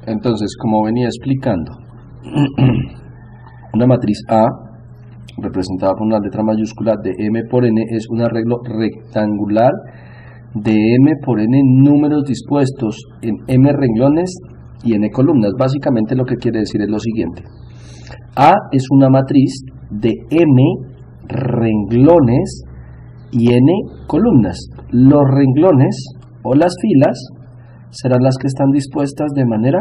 Entonces, como venía explicando, una matriz A representada por una letra mayúscula de m por n es un arreglo rectangular de m por n números dispuestos en m renglones y n columnas. Básicamente lo que quiere decir es lo siguiente: A es una matriz de m renglones y n columnas. Los renglones o las filas serán las que están dispuestas de manera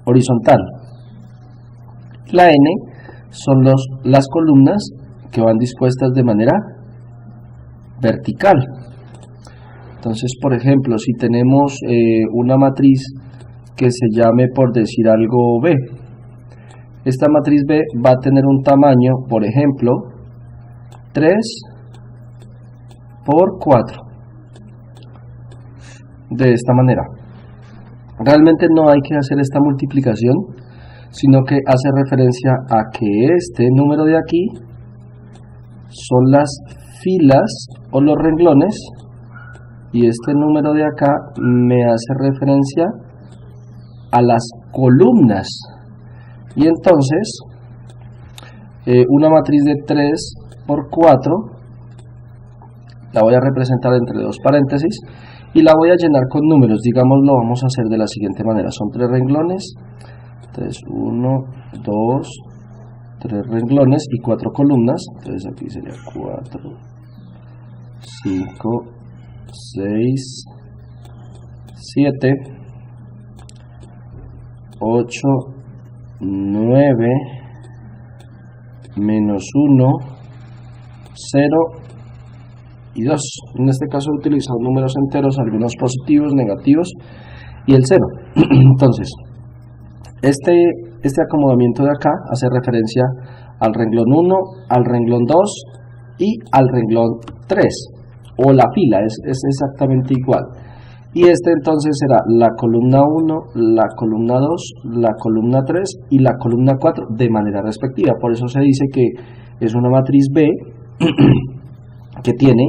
horizontal. La n son las columnas que van dispuestas de manera vertical. Entonces, por ejemplo, si tenemos una matriz que se llame, por decir algo, B, esta matriz B va a tener un tamaño, por ejemplo, 3 por 4, de esta manera. Realmente no hay que hacer esta multiplicación, sino que hace referencia a que este número de aquí son las filas o los renglones, y este número de acá me hace referencia a las columnas. Y entonces una matriz de 3 por 4 la voy a representar entre dos paréntesis y la voy a llenar con números. Digamos, lo vamos a hacer de la siguiente manera: son 3 renglones, entonces 1, 2, 3 renglones y 4 columnas. Entonces aquí sería 4, 5, 6, 7, 8, 9, menos 1, 0 y 2. En este caso he utilizado números enteros, algunos positivos, negativos y el 0. Entonces, este acomodamiento de acá hace referencia al renglón 1, al renglón 2 y al renglón 3, o la fila, es exactamente igual. Y este entonces será la columna 1, la columna 2, la columna 3 y la columna 4 de manera respectiva. Por eso se dice que es una matriz B que tiene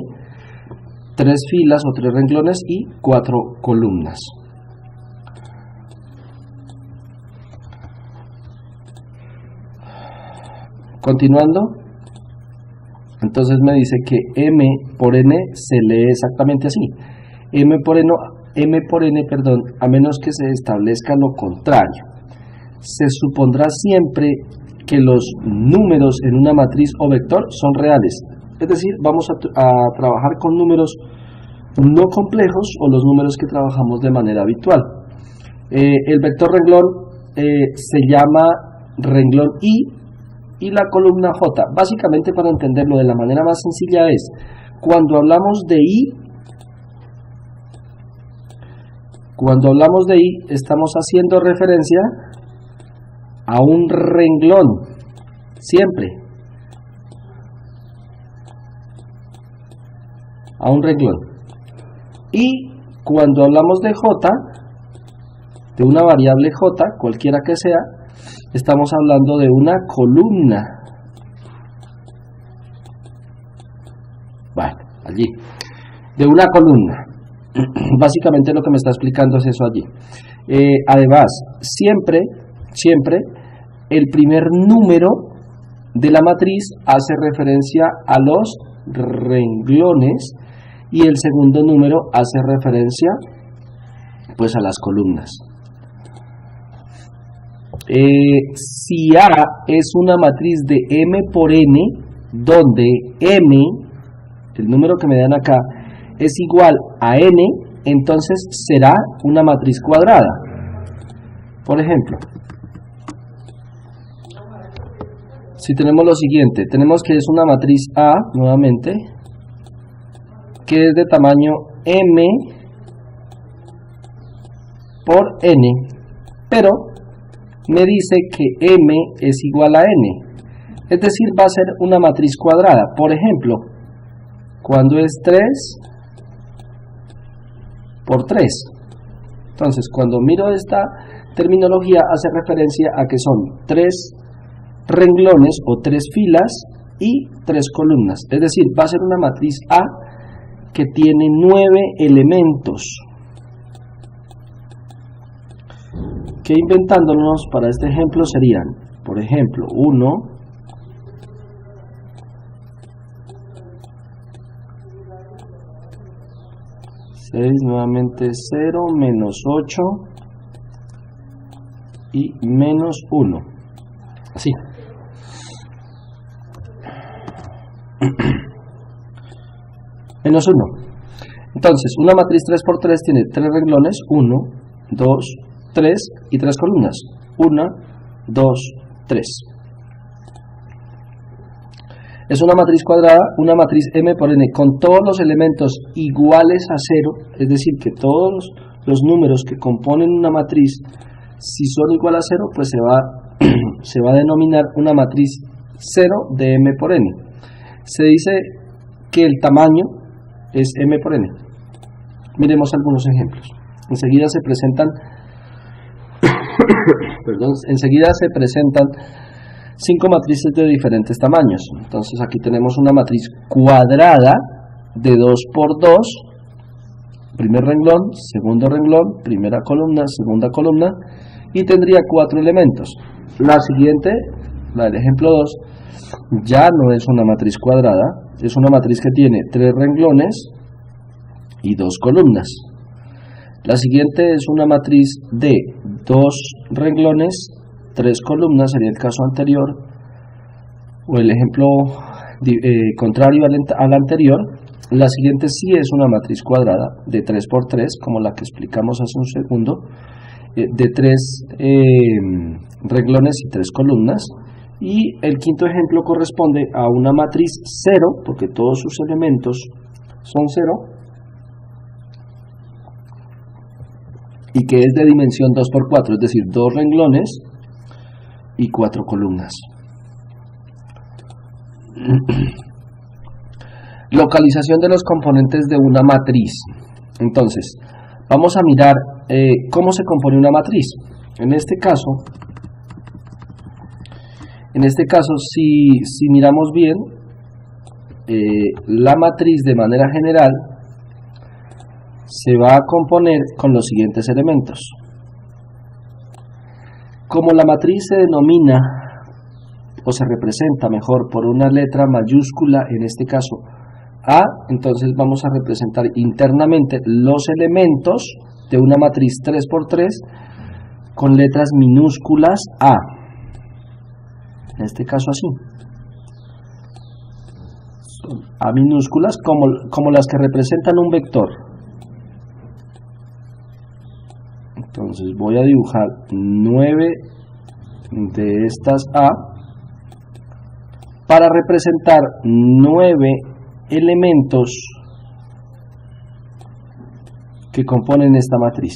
3 filas o 3 renglones y 4 columnas. Continuando, entonces me dice que m por n se lee exactamente así: m por n, a menos que se establezca lo contrario. Se supondrá siempre que los números en una matriz o vector son reales. Es decir, vamos a trabajar con números no complejos, o los números que trabajamos de manera habitual. El vector renglón se llama renglón y la columna J. Básicamente, para entenderlo de la manera más sencilla, es cuando hablamos de I, estamos haciendo referencia a un renglón, siempre a un renglón. Y cuando hablamos de J, de una variable J, cualquiera que sea, estamos hablando de una columna. Bueno, allí, de una columna. Básicamente lo que me está explicando es eso allí. Además, siempre el primer número de la matriz hace referencia a los renglones y el segundo número hace referencia pues a las columnas. Si A es una matriz de m por n, donde m, el número que me dan acá, es igual a n, entonces será una matriz cuadrada. Por ejemplo, si tenemos lo siguiente, tenemos que es una matriz A, nuevamente, que es de tamaño m por n, pero me dice que m es igual a n, es decir, va a ser una matriz cuadrada. Por ejemplo, cuando es 3 por 3. Entonces, cuando miro esta terminología, hace referencia a que son 3 renglones o 3 filas y 3 columnas. Es decir, va a ser una matriz A que tiene 9 elementos. que inventándonos para este ejemplo serían, por ejemplo, 1, 6, nuevamente 0, menos 8 y menos 1. Así. Menos 1. Entonces, una matriz 3×3 tiene 3 renglones, 1, 2, 3 y 3 columnas. 1, 2, 3. Es una matriz cuadrada, una matriz M por N con todos los elementos iguales a 0, es decir, que todos los números que componen una matriz, si son igual a 0, pues se va a denominar una matriz 0 de M por N. Se dice que el tamaño es M por N. Miremos algunos ejemplos. Enseguida se presentan enseguida se presentan 5 matrices de diferentes tamaños. Entonces aquí tenemos una matriz cuadrada de 2 por 2, primer renglón, segundo renglón, primera columna, segunda columna, y tendría 4 elementos. La siguiente, la del ejemplo 2, ya no es una matriz cuadrada, es una matriz que tiene 3 renglones y 2 columnas. La siguiente es una matriz de 2 renglones, 3 columnas, sería el caso anterior, o el ejemplo contrario al anterior. La siguiente sí es una matriz cuadrada de 3×3, como la que explicamos hace un segundo, de 3 renglones y 3 columnas. Y el quinto ejemplo corresponde a una matriz 0, porque todos sus elementos son 0, y que es de dimensión 2×4, es decir, 2 renglones y 4 columnas. Localización de los componentes de una matriz. Entonces, vamos a mirar cómo se compone una matriz. En este caso, si miramos bien, la matriz de manera general se va a componer con los siguientes elementos. Como la matriz se denomina o se representa mejor por una letra mayúscula, en este caso A, entonces vamos a representar internamente los elementos de una matriz 3×3 con letras minúsculas A. En este caso así. Son A minúsculas como las que representan un vector. Entonces voy a dibujar 9 de estas A para representar 9 elementos que componen esta matriz.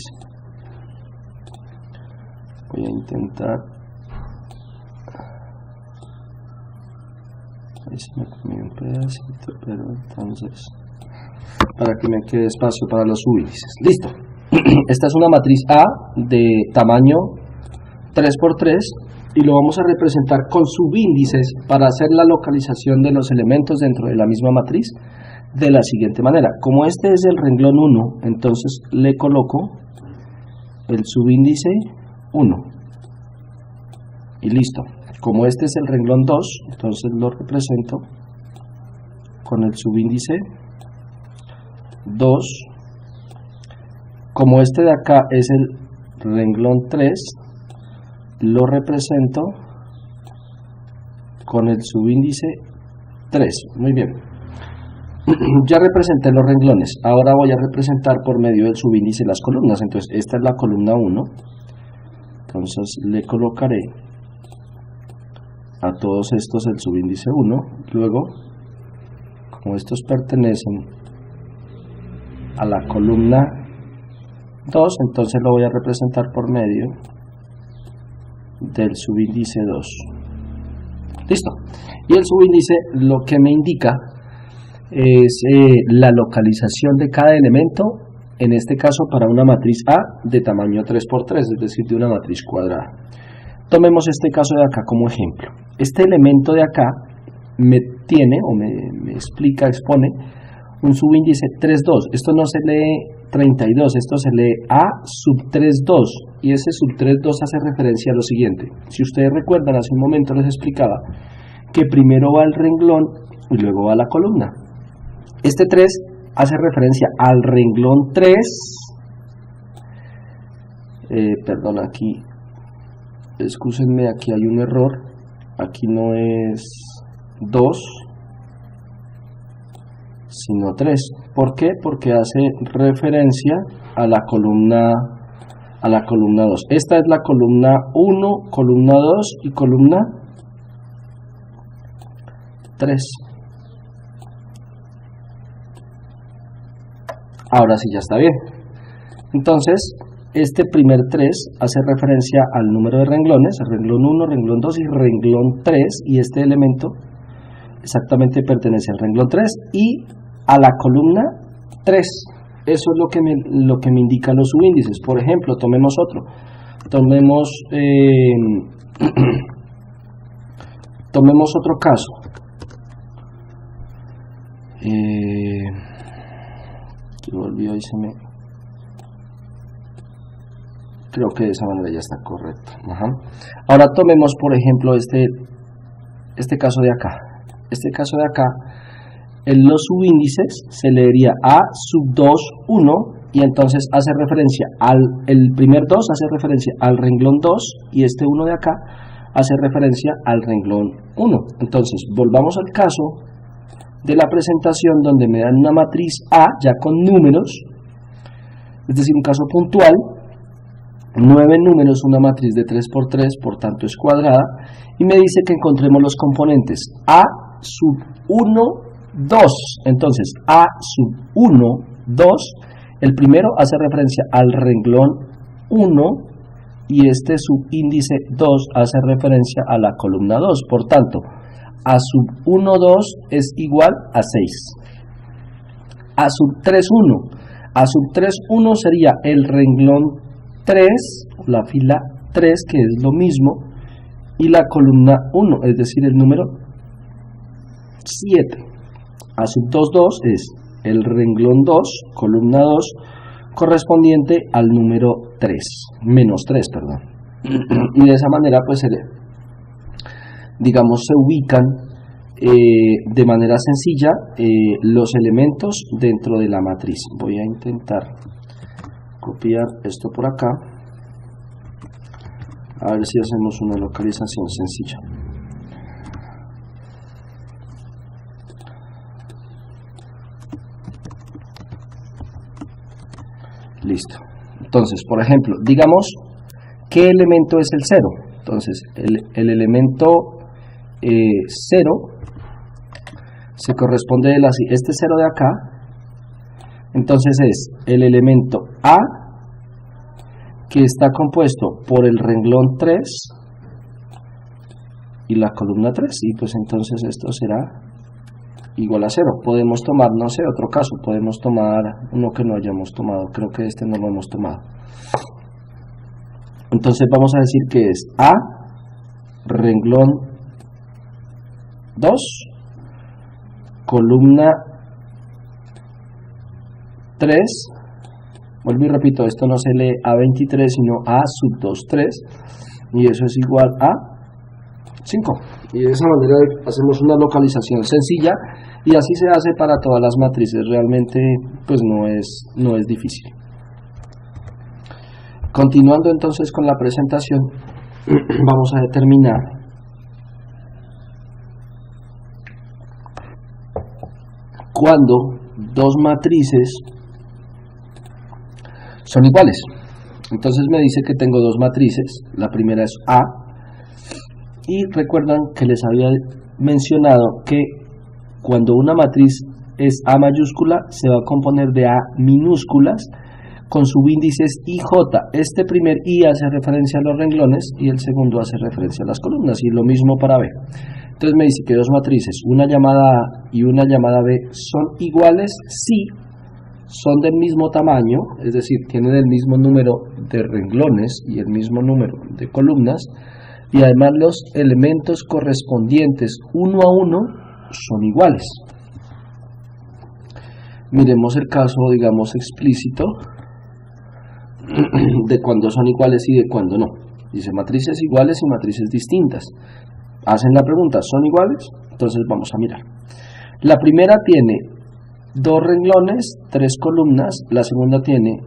Voy a intentar. Ahí se me comió un pedacito, pero entonces, para que me quede espacio para los subíndices. Listo. Esta es una matriz A de tamaño 3×3 y lo vamos a representar con subíndices para hacer la localización de los elementos dentro de la misma matriz de la siguiente manera. Como este es el renglón 1, entonces le coloco el subíndice 1 y listo. Como este es el renglón 2, entonces lo represento con el subíndice 2. Como este de acá es el renglón 3, lo represento con el subíndice 3. Muy bien. Ya representé los renglones. Ahora voy a representar por medio del subíndice las columnas. Entonces, esta es la columna 1. Entonces, le colocaré a todos estos el subíndice 1. Luego, como estos pertenecen a la columna 2, entonces lo voy a representar por medio del subíndice 2. Listo. Y el subíndice lo que me indica es la localización de cada elemento, en este caso para una matriz A de tamaño 3×3, es decir, de una matriz cuadrada. Tomemos este caso de acá como ejemplo. Este elemento de acá me tiene, o me explica, expone un subíndice 3,2. Esto no se lee 32, esto se lee A sub 3,2. Y ese sub 3,2 hace referencia a lo siguiente. Si ustedes recuerdan, hace un momento les explicaba que primero va el renglón y luego va la columna. Este 3 hace referencia al renglón 3. Perdón, aquí, excúsenme, aquí hay un error. Aquí no es 2, sino 3. ¿Por qué? Porque hace referencia a la columna 2. Esta es la columna 1, columna 2 y columna 3. Ahora sí ya está bien. Entonces, este primer 3 hace referencia al número de renglones, el renglón 1, renglón 2 y renglón 3, y este elemento exactamente pertenece al renglón 3 y a la columna 3. Eso es lo que me indican los subíndices. Por ejemplo, tomemos otro. Tomemos otro caso. Volvió y se me... Creo que de esa manera ya está correcto. Ahora tomemos, por ejemplo, este caso de acá. Este caso de acá, en los subíndices se leería A sub 2, 1, y entonces hace referencia el primer 2 hace referencia al renglón 2, y este 1 de acá hace referencia al renglón 1. Entonces, volvamos al caso de la presentación donde me dan una matriz A ya con números, es decir, un caso puntual, 9 números, una matriz de 3 por 3, por tanto es cuadrada, y me dice que encontremos los componentes A sub 1, 2. Entonces, A sub 1, 2, el primero hace referencia al renglón 1, y este subíndice 2 hace referencia a la columna 2, por tanto, A sub 1, 2 es igual a 6. A sub 3, 1. A sub 3, 1 sería el renglón 3, la fila 3, que es lo mismo, y la columna 1, es decir, el número 7. A sub 2, 2 es el renglón 2, columna 2, correspondiente al número 3, menos 3, perdón. Y de esa manera, pues, digamos, se ubican de manera sencilla los elementos dentro de la matriz. Voy a intentar copiar esto por acá, a ver si hacemos una localización sencilla. Listo. Entonces, por ejemplo, digamos, ¿qué elemento es el 0? Entonces, el elemento 0 se corresponde de este 0 de acá. Entonces es el elemento A, que está compuesto por el renglón 3 y la columna 3, y pues entonces esto será igual a 0. Podemos tomar, no sé, otro caso, podemos tomar uno que no hayamos tomado, creo que este no lo hemos tomado. Entonces vamos a decir que es A, renglón 2, columna 3, vuelvo y repito, esto no se lee A23 sino A sub 2, 3, y eso es igual a 5. Y de esa manera hacemos una localización sencilla, y así se hace para todas las matrices. Realmente pues no es difícil. Continuando entonces con la presentación, vamos a determinar cuando dos matrices son iguales. Entonces me dice que tengo dos matrices. La primera es A, y recuerdan que les había mencionado que cuando una matriz es A mayúscula se va a componer de A minúsculas con subíndices I, J. Este primer I hace referencia a los renglones y el segundo hace referencia a las columnas, y lo mismo para B. Entonces me dice que dos matrices, una llamada A y una llamada B, son iguales si son del mismo tamaño, es decir, tienen el mismo número de renglones y el mismo número de columnas, y además los elementos correspondientes uno a uno son iguales. Miremos el caso, digamos, explícito de cuando son iguales y de cuando no. Dice matrices iguales y matrices distintas. Hacen la pregunta, ¿son iguales? Entonces vamos a mirar. La primera tiene 2 renglones, 3 columnas. La segunda tiene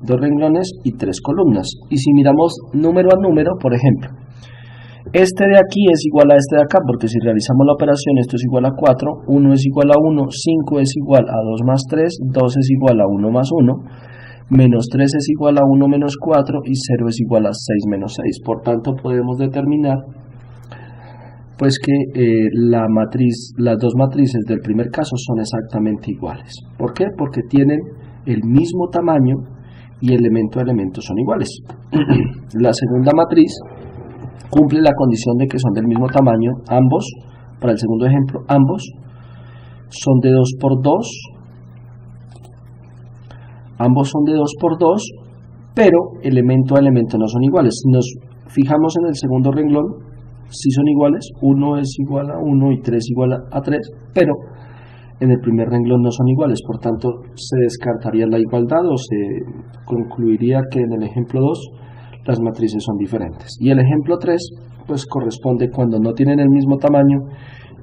2 renglones y 3 columnas. Y si miramos número a número, por ejemplo, este de aquí es igual a este de acá, porque si realizamos la operación, esto es igual a 4, 1 es igual a 1, 5 es igual a 2 más 3, 2 es igual a 1 más 1, menos 3 es igual a 1 menos 4 y 0 es igual a 6 menos 6. Por tanto, podemos determinar pues que las dos matrices del primer caso son exactamente iguales. ¿Por qué? Porque tienen el mismo tamaño y elemento a elemento son iguales. La segunda matriz cumple la condición de que son del mismo tamaño, ambos, para el segundo ejemplo, ambos son de 2 por 2, ambos son de 2 por 2, pero elemento a elemento no son iguales. Si nos fijamos en el segundo renglón, sí son iguales, 1 es igual a 1 y 3 igual a 3, pero en el primer renglón no son iguales, por tanto se descartaría la igualdad o se concluiría que en el ejemplo 2 las matrices son diferentes. Y el ejemplo 3 pues corresponde cuando no tienen el mismo tamaño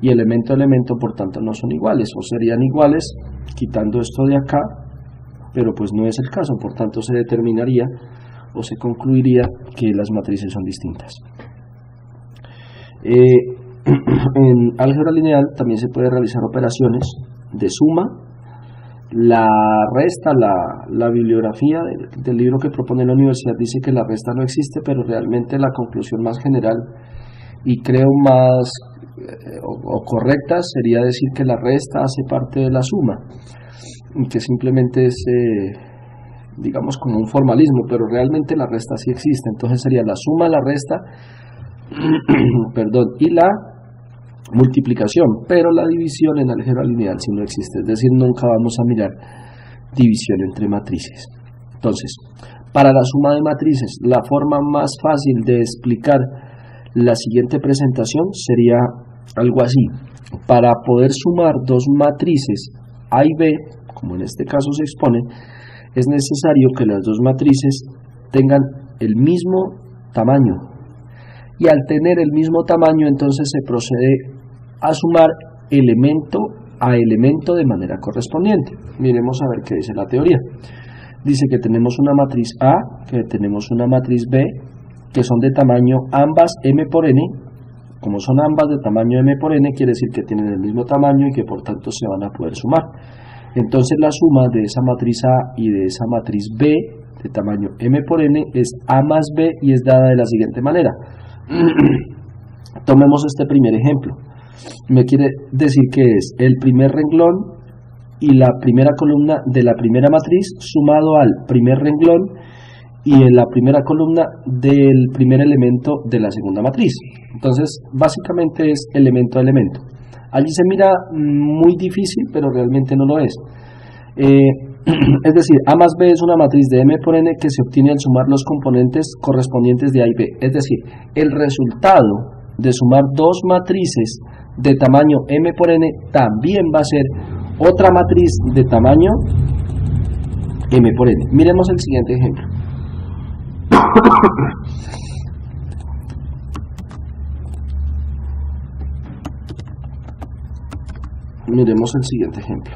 y elemento a elemento, por tanto no son iguales, o serían iguales quitando esto de acá, pero pues no es el caso, por tanto se determinaría o se concluiría que las matrices son distintas. En álgebra lineal también se puede realizar operaciones de suma. La resta, la bibliografía del libro que propone la universidad dice que la resta no existe, pero realmente la conclusión más general y creo más o correcta sería decir que la resta hace parte de la suma, que simplemente es digamos como un formalismo, pero realmente la resta sí existe. Entonces sería la suma, la resta perdón, y la multiplicación, pero la división en álgebra lineal sí no existe, es decir, nunca vamos a mirar división entre matrices. Entonces, para la suma de matrices, la forma más fácil de explicar la siguiente presentación sería algo así. Para poder sumar dos matrices A y B, como en este caso se expone, es necesario que las dos matrices tengan el mismo tamaño. Y al tener el mismo tamaño, entonces se procede a sumar elemento a elemento de manera correspondiente. Miremos a ver qué dice la teoría. Dice que tenemos una matriz A, que tenemos una matriz B, que son de tamaño ambas m por n. Como son ambas de tamaño m por n, quiere decir que tienen el mismo tamaño y que por tanto se van a poder sumar. Entonces la suma de esa matriz A y de esa matriz B de tamaño m por n es A más B y es dada de la siguiente manera. Tomemos este primer ejemplo. Me quiere decir que es el primer renglón y la primera columna de la primera matriz sumado al primer renglón y en la primera columna del primer elemento de la segunda matriz. Entonces básicamente es elemento a elemento. Allí se mira muy difícil, pero realmente no lo es. Es decir, A más B es una matriz de m por n que se obtiene al sumar los componentes correspondientes de A y B. Es decir, el resultado de sumar dos matrices de tamaño m por n también va a ser otra matriz de tamaño m por n. Miremos el siguiente ejemplo. Miremos el siguiente ejemplo.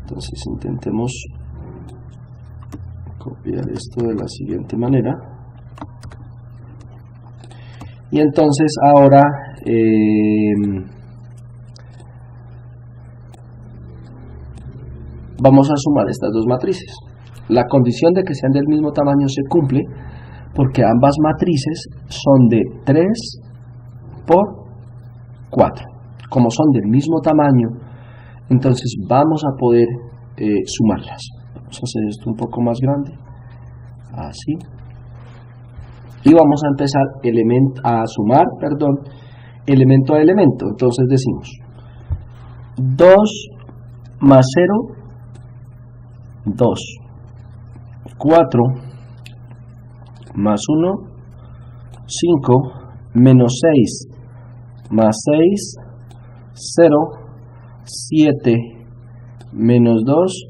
Entonces intentemos copiar esto de la siguiente manera. Y entonces ahora vamos a sumar estas dos matrices. La condición de que sean del mismo tamaño se cumple porque ambas matrices son de 3 por 4. Como son del mismo tamaño, entonces vamos a poder sumarlas. Vamos a hacer esto un poco más grande, así, y vamos a empezar a sumar elemento a elemento. Entonces decimos 2 más 0, 2, 4 más 1, 5, menos 6 más 6, 0, 7, menos 2,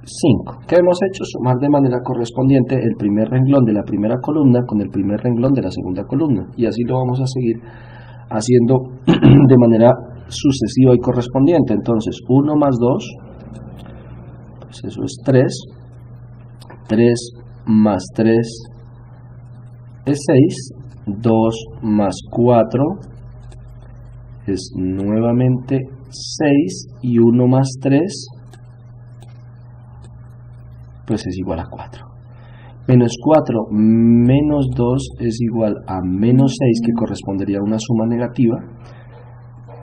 5. ¿Qué hemos hecho? Sumar de manera correspondiente el primer renglón de la primera columna con el primer renglón de la segunda columna. Y así lo vamos a seguir haciendo de manera sucesiva y correspondiente. Entonces, 1 más 2, pues eso es 3. 3 más 3 es 6. 2 más 4 es nuevamente 6. Y 1 más 3 pues es igual a 4. Menos 4 menos 2 es igual a menos 6, que correspondería a una suma negativa.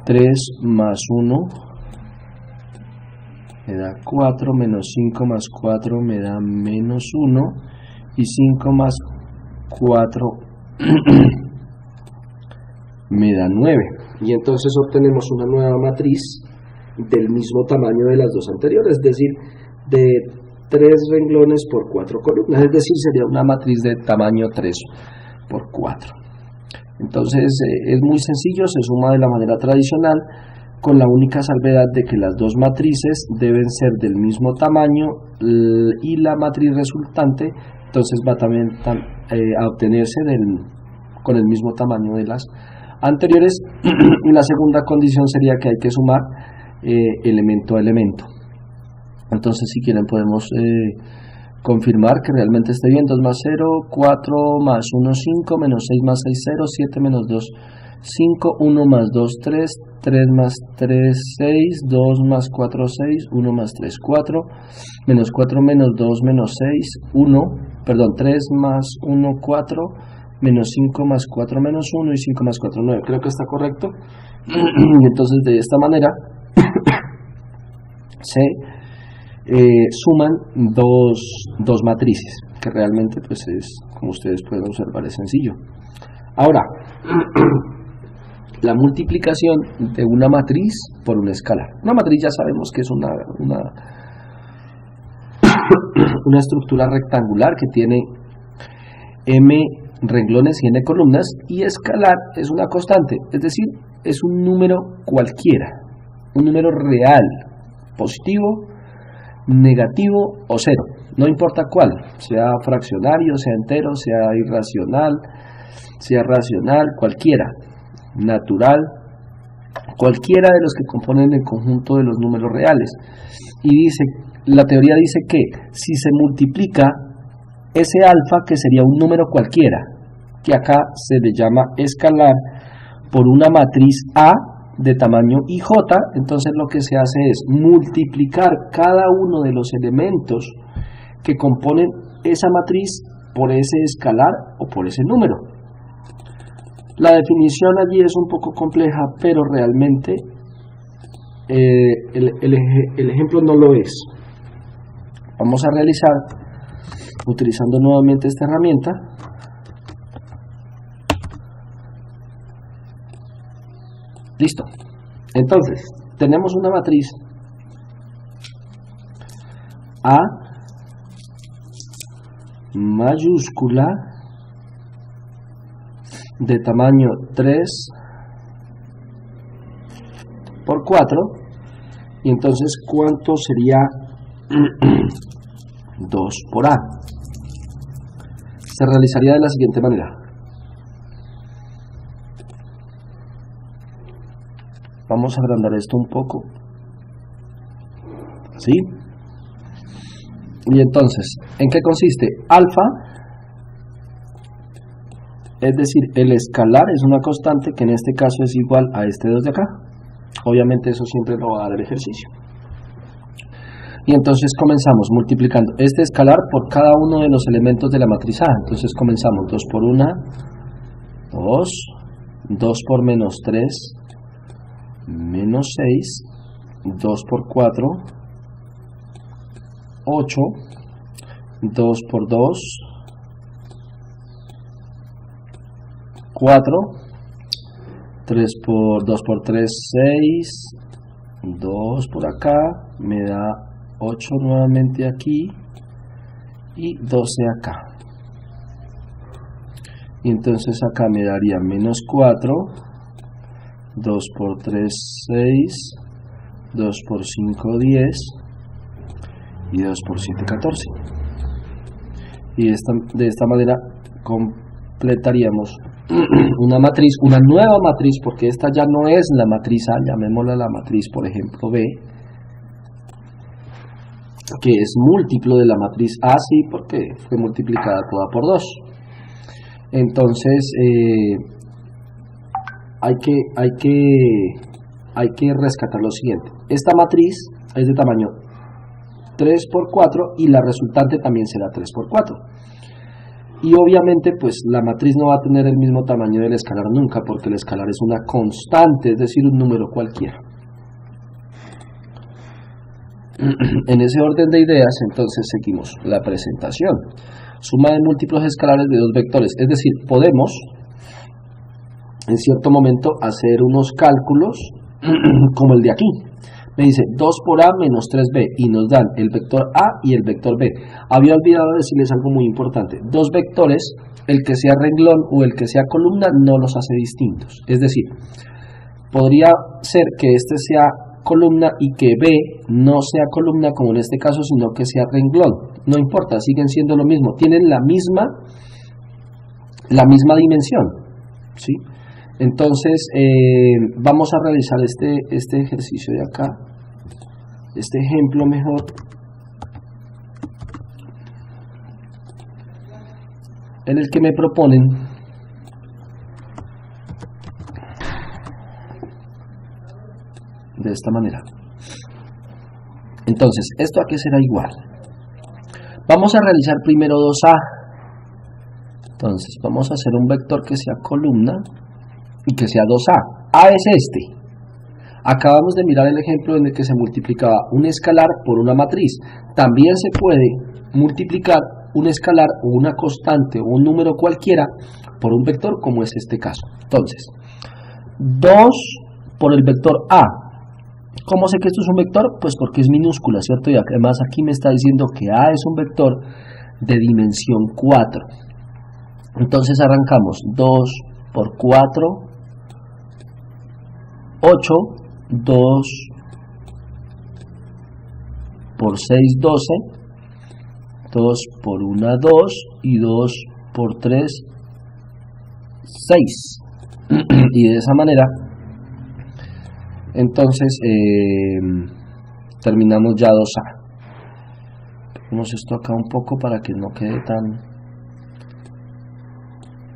3 más 1 me da 4, menos 5 más 4 me da menos 1, y 5 más 4 me da 9. Y entonces obtenemos una nueva matriz del mismo tamaño de las dos anteriores, es decir, de 3 renglones por 4 columnas, es decir, sería una matriz de tamaño 3 por 4. Entonces es muy sencillo, se suma de la manera tradicional, con la única salvedad de que las dos matrices deben ser del mismo tamaño, y la matriz resultante entonces va también a obtenerse con el mismo tamaño de las anteriores. Y la segunda condición sería que hay que sumar elemento a elemento. Entonces, si quieren, podemos confirmar que realmente esté bien. 2 más 0, 4 más 1, 5, menos 6 más 6, 0, 7 menos 2, 5, 1 más 2, 3, 3 más 3, 6, 2 más 4, 6, 1 más 3, 4, menos 4 menos 2, menos 6, 3 más 1, 4, menos 5 más 4, menos 1, y 5 más 4, 9. Creo que está correcto. Y entonces, de esta manera, se suman dos matrices, que realmente, pues es, como ustedes pueden observar, es sencillo. Ahora, la multiplicación de una matriz por una escalar. Una matriz ya sabemos que es una estructura rectangular que tiene m renglones y n columnas, y escalar es una constante, es decir, es un número cualquiera, un número real, positivo, negativo o cero, no importa cuál, sea fraccionario, sea entero, sea irracional, sea racional, cualquiera, natural, cualquiera de los que componen el conjunto de los números reales. Y la teoría dice que si se multiplica ese alfa, que sería un número cualquiera, que acá se le llama escalar, por una matriz A de tamaño IJ, entonces lo que se hace es multiplicar cada uno de los elementos que componen esa matriz por ese escalar o por ese número. La definición allí es un poco compleja, pero realmente el ejemplo no lo es. Vamos a realizar, utilizando nuevamente esta herramienta, listo. Entonces, tenemos una matriz A mayúscula de tamaño 3 por 4, y entonces, ¿cuánto sería 2 por A? Se realizaría de la siguiente manera. Vamos a agrandar esto un poco, ¿sí? Y entonces, ¿en qué consiste? Alfa, es decir, el escalar es una constante que en este caso es igual a este 2 de acá. Obviamente eso siempre lo va a dar el ejercicio. Y entonces comenzamos multiplicando este escalar por cada uno de los elementos de la matriz A. Entonces comenzamos 2 por 1, 2, 2 por menos 3, menos 6, 2 por 4, 8, 2 por 2, 4, 3 por 2 por 3, 6, 2 por acá, me da 8 nuevamente aquí, y 12 acá. Y entonces acá me daría menos 4, 2 por 3, 6, 2 por 5, 10, y 2 por 7, 14. Y de esta manera completaríamos una matriz, una nueva matriz, porque esta ya no es la matriz A, llamémosla la matriz, por ejemplo, B, que es múltiplo de la matriz A, sí, porque fue multiplicada toda por 2. Entonces, hay que rescatar lo siguiente. Esta matriz es de tamaño 3 por 4 y la resultante también será 3 por 4. Y obviamente pues la matriz no va a tener el mismo tamaño del escalar nunca, porque el escalar es una constante, es decir, un número cualquiera. En ese orden de ideas, entonces seguimos la presentación. Suma de múltiplos escalares de dos vectores, es decir, podemos en cierto momento hacer unos cálculos como el de aquí. Me dice 2 por A menos 3B y nos dan el vector A y el vector B. Había olvidado decirles algo muy importante. Dos vectores, el que sea renglón o el que sea columna, no los hace distintos. Es decir, podría ser que este sea columna y que B no sea columna como en este caso, sino que sea renglón. No importa, siguen siendo lo mismo. Tienen la misma dimensión, ¿sí? Entonces vamos a realizar este ejercicio de acá, este ejemplo mejor. En el que me proponen de esta manera. Entonces, ¿esto a qué será igual? Vamos a realizar primero 2A. Entonces, vamos a hacer un vector que sea columna y que sea 2A. A es este. Acabamos de mirar el ejemplo en el que se multiplicaba un escalar por una matriz. También se puede multiplicar un escalar o una constante o un número cualquiera por un vector, como es este caso. Entonces, 2 por el vector A. ¿Cómo sé que esto es un vector? Pues porque es minúscula, ¿cierto? Y además aquí me está diciendo que A es un vector de dimensión 4. Entonces arrancamos 2 por 4, 8, 2 por 6, 12, 2 por 1, 2 y 2 por 3, 6. Y de esa manera, entonces, terminamos ya 2A. Ponemos esto acá un poco para que no quede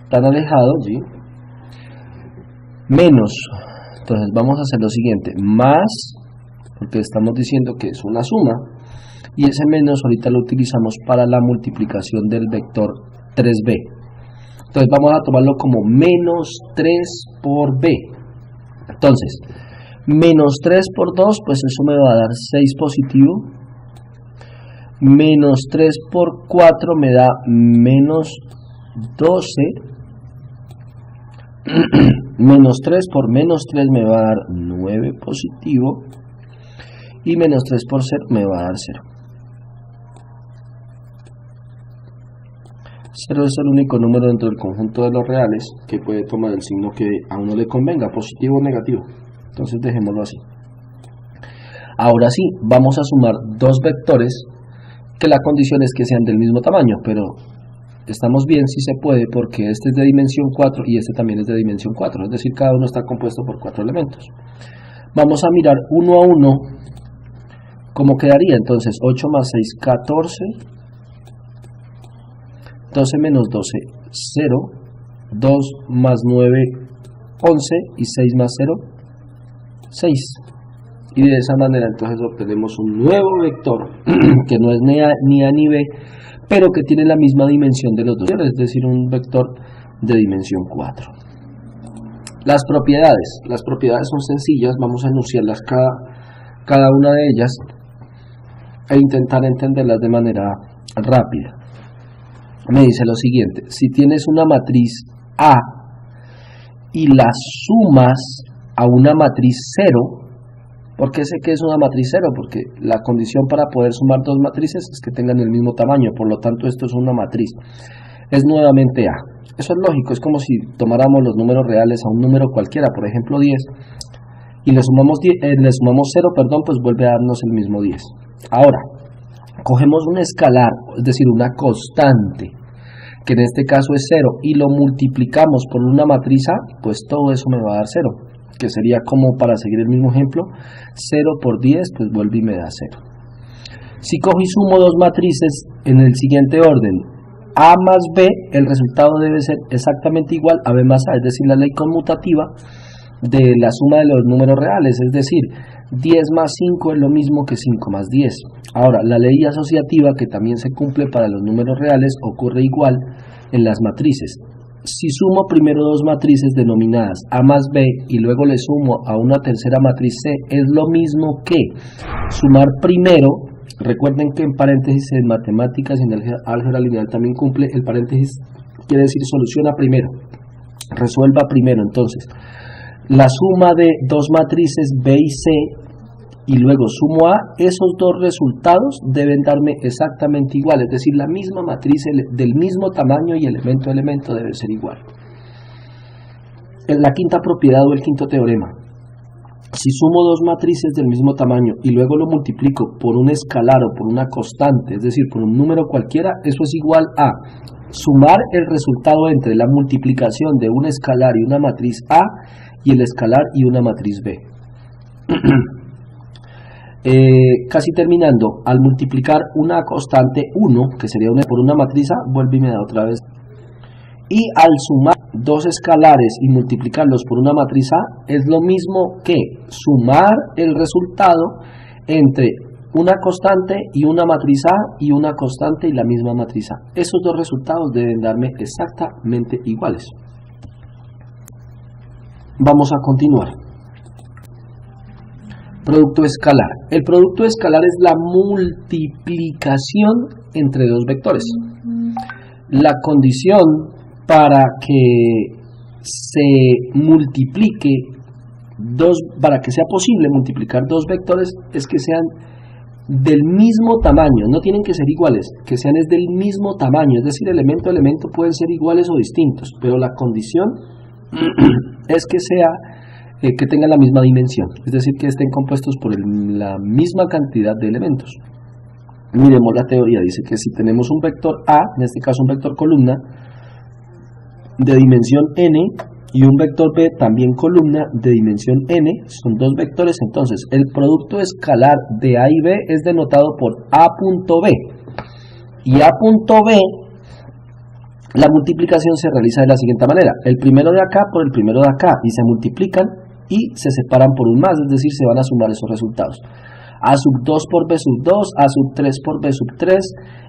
tan alejado, ¿sí? Menos. Entonces vamos a hacer lo siguiente, más, porque estamos diciendo que es una suma, y ese menos ahorita lo utilizamos para la multiplicación del vector 3b. Entonces vamos a tomarlo como menos 3 por b. Entonces, menos 3 por 2, pues eso me va a dar 6 positivo. Menos 3 por 4 me da menos 12. Menos 3 por menos 3 me va a dar 9 positivo. Y menos 3 por 0 me va a dar 0. 0 es el único número dentro del conjunto de los reales que puede tomar el signo que a uno le convenga, positivo o negativo. Entonces dejémoslo así. Ahora sí, vamos a sumar dos vectores que la condición es que sean del mismo tamaño, pero estamos bien si se puede porque este es de dimensión 4 y este también es de dimensión 4, es decir, cada uno está compuesto por 4 elementos. Vamos a mirar uno a uno cómo quedaría. Entonces 8 más 6, 14, 12 menos 12, 0, 2 más 9, 11 y 6 más 0, 6. Y de esa manera entonces obtenemos un nuevo vector que no es ni A ni B, pero que tiene la misma dimensión de los dos, es decir, un vector de dimensión 4. Las propiedades son sencillas, vamos a enunciarlas cada una de ellas e intentar entenderlas de manera rápida. Me dice lo siguiente: si tienes una matriz A y la sumas a una matriz 0, ¿por qué sé que es una matriz 0? Porque la condición para poder sumar dos matrices es que tengan el mismo tamaño, por lo tanto esto es una matriz, es nuevamente A. Eso es lógico, es como si tomáramos los números reales a un número cualquiera, por ejemplo 10, y le sumamos 0, pues vuelve a darnos el mismo 10. Ahora, cogemos un escalar, es decir, una constante, que en este caso es 0, y lo multiplicamos por una matriz A, pues todo eso me va a dar 0, que sería como, para seguir el mismo ejemplo, 0 por 10, pues vuelve y me da 0. Si cojo y sumo dos matrices en el siguiente orden, A más B, el resultado debe ser exactamente igual a B más A, es decir, la ley conmutativa de la suma de los números reales, es decir, 10 más 5 es lo mismo que 5 más 10. Ahora, la ley asociativa, que también se cumple para los números reales, ocurre igual en las matrices. Si sumo primero dos matrices denominadas A más B y luego le sumo a una tercera matriz C, es lo mismo que sumar primero. Recuerden que en paréntesis en matemáticas y en álgebra lineal también cumple. El paréntesis quiere decir soluciona primero, resuelva primero. Entonces, la suma de dos matrices B y C y luego sumo A, esos dos resultados deben darme exactamente igual, es decir, la misma matriz del mismo tamaño y elemento a elemento debe ser igual. En la quinta propiedad o el quinto teorema: si sumo dos matrices del mismo tamaño y luego lo multiplico por un escalar o por una constante, es decir, por un número cualquiera, eso es igual a sumar el resultado entre la multiplicación de un escalar y una matriz A y el escalar y una matriz B. Casi terminando, al multiplicar una constante 1, que sería una por una matriz A, vuelve y me da otra vez. Y al sumar dos escalares y multiplicarlos por una matriz A, es lo mismo que sumar el resultado entre una constante y una matriz A y una constante y la misma matriz A. Esos dos resultados deben darme exactamente iguales. Vamos a continuar. Producto escalar. El producto escalar es la multiplicación entre dos vectores. La condición para que se multiplique para que sea posible multiplicar dos vectores es que sean del mismo tamaño. No tienen que ser iguales, que sean del mismo tamaño, es decir, elemento a elemento pueden ser iguales o distintos, pero la condición es que tengan la misma dimensión, es decir, que estén compuestos por la misma cantidad de elementos. Miremos la teoría. Dice que si tenemos un vector A, en este caso un vector columna de dimensión n, y un vector B también columna de dimensión n, son dos vectores, entonces el producto escalar de A y B es denotado por A.B, y A.B, la multiplicación se realiza de la siguiente manera: el primero de acá por el primero de acá, y se multiplican y se separan por un más, es decir, se van a sumar esos resultados. A sub 2 por B sub 2, A sub 3 por B sub 3,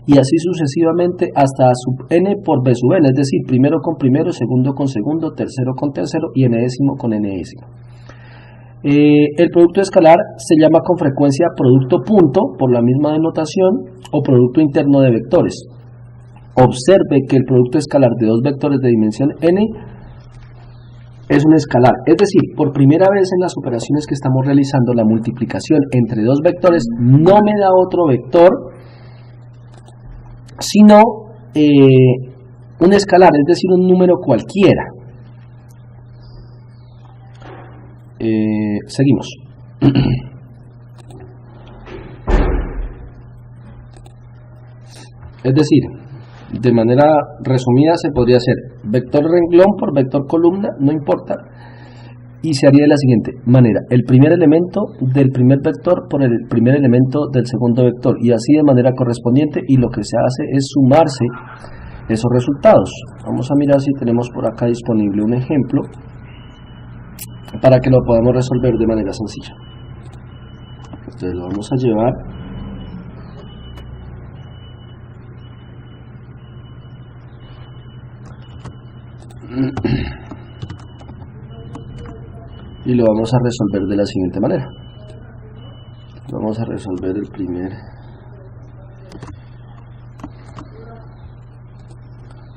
y así sucesivamente hasta A sub n por B sub n, es decir, primero con primero, segundo con segundo, tercero con tercero y enésimo con enésimo. El producto escalar se llama con frecuencia producto punto por la misma denotación o producto interno de vectores. Observe que el producto escalar de dos vectores de dimensión n es un escalar, es decir, por primera vez en las operaciones que estamos realizando, la multiplicación entre dos vectores no me da otro vector, sino un escalar, es decir, un número cualquiera. Seguimos. Es decir, de manera resumida se podría hacer vector renglón por vector columna, no importa, y se haría de la siguiente manera: el primer elemento del primer vector por el primer elemento del segundo vector, y así de manera correspondiente, y lo que se hace es sumarse esos resultados. Vamos a mirar si tenemos por acá disponible un ejemplo para que lo podamos resolver de manera sencilla. Entonces lo vamos a llevar y lo vamos a resolver de la siguiente manera. Vamos a resolver el primer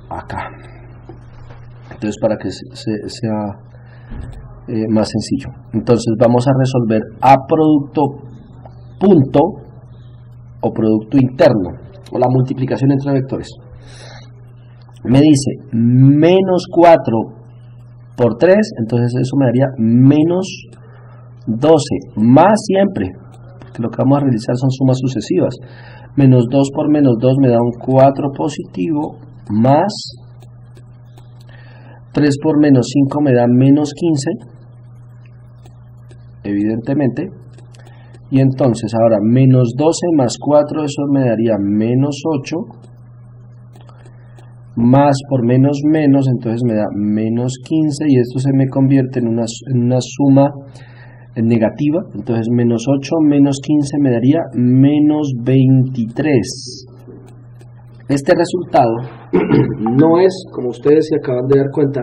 acá. Entonces, para que sea más sencillo, entonces vamos a resolver A producto punto o producto interno o la multiplicación entre vectores. Me dice menos 4 por 3, entonces eso me daría menos 12 más siempre, porque lo que vamos a realizar son sumas sucesivas. Menos 2 por menos 2 me da un 4 positivo, más 3 por menos 5 me da menos 15, evidentemente. Y entonces ahora menos 12 más 4, eso me daría menos 8, más por menos menos, entonces me da menos 15, y esto se me convierte en una suma negativa. Entonces menos 8 menos 15 me daría menos 23. Este resultado no es, como ustedes se acaban de dar cuenta,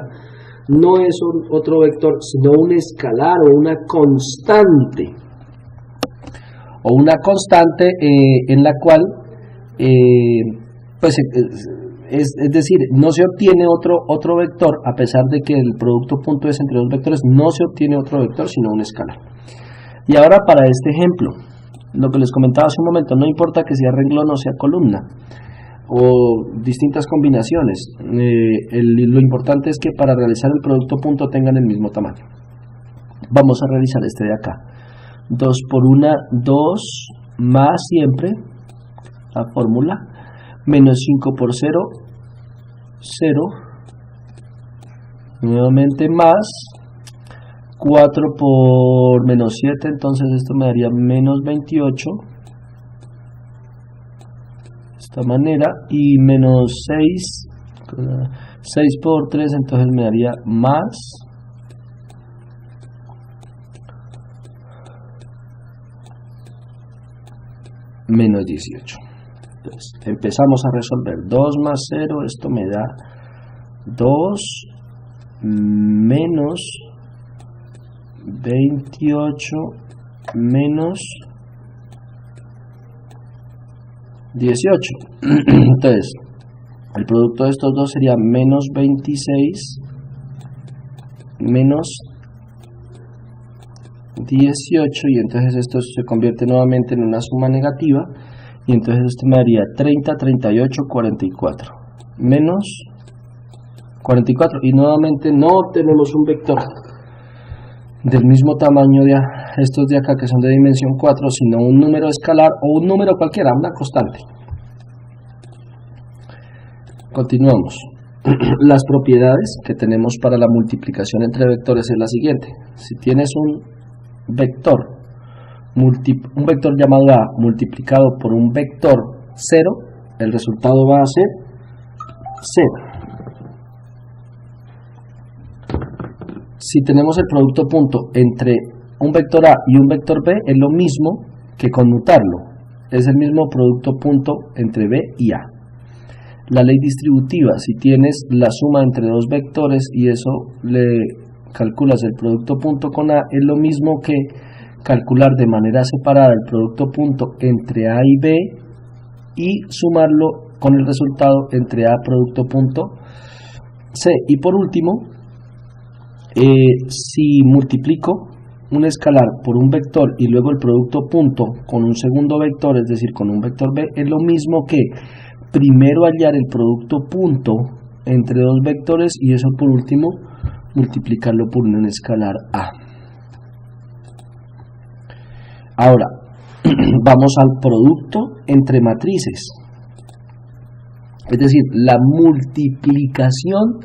no es otro vector, sino un escalar o una constante. En la cual, pues, es decir, no se obtiene otro vector, a pesar de que el producto punto es entre dos vectores, no se obtiene otro vector, sino un escalar. Y ahora para este ejemplo, lo que les comentaba hace un momento, no importa que sea renglón o sea columna, o distintas combinaciones, lo importante es que para realizar el producto punto tengan el mismo tamaño. Vamos a realizar este de acá. 2 por 1, 2, más siempre, la fórmula, menos 5 por 0, 0, nuevamente más, 4 por menos 7, entonces esto me daría menos 28, de esta manera, y menos 6, 6 por 3, entonces me daría más menos 18. Entonces empezamos a resolver. 2 más 0, esto me da 2 menos 28 menos 18. Entonces el producto de estos dos sería menos 26 menos 18, y entonces esto se convierte nuevamente en una suma negativa, y entonces esto me daría 30, 38, 44 menos 44, y nuevamente no tenemos un vector del mismo tamaño de estos de acá, que son de dimensión 4, sino un número escalar o un número cualquiera, una constante. Continuamos. Las propiedades que tenemos para la multiplicación entre vectores es la siguiente. Si tienes un vector llamado A multiplicado por un vector 0, el resultado va a ser 0. Si tenemos el producto punto entre un vector A y un vector B, es lo mismo que conmutarlo, es el mismo producto punto entre B y A. La ley distributiva, si tienes la suma entre dos vectores y eso le calculas el producto punto con A, es lo mismo que calcular de manera separada el producto punto entre A y B y sumarlo con el resultado entre A producto punto C. Y por último, si multiplico un escalar por un vector y luego el producto punto con un segundo vector, es decir, con un vector B, es lo mismo que primero hallar el producto punto entre dos vectores y eso por último multiplicarlo por un escalar A. Ahora vamos al producto entre matrices, es decir, la multiplicación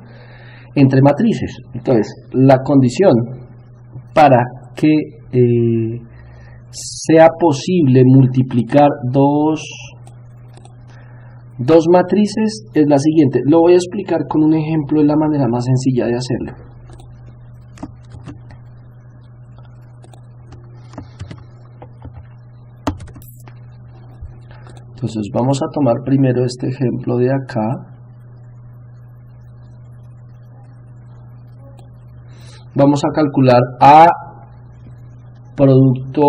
entre matrices. Entonces, la condición para que sea posible multiplicar dos matrices es la siguiente. Lo voy a explicar con un ejemplo, es la manera más sencilla de hacerlo. Entonces vamos a tomar primero este ejemplo de acá. Vamos a calcular A producto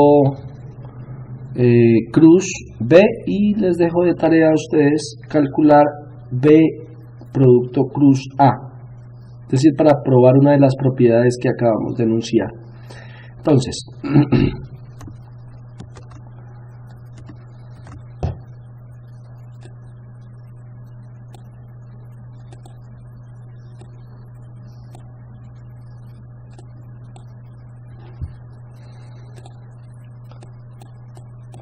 cruz B, y les dejo de tarea a ustedes calcular B producto cruz A, es decir, para probar una de las propiedades que acabamos de enunciar. Entonces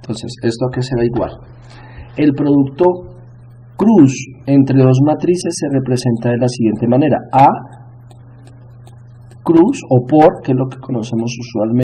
Entonces, ¿esto a qué será igual? El producto cruz entre dos matrices se representa de la siguiente manera: A cruz o por, que es lo que conocemos usualmente,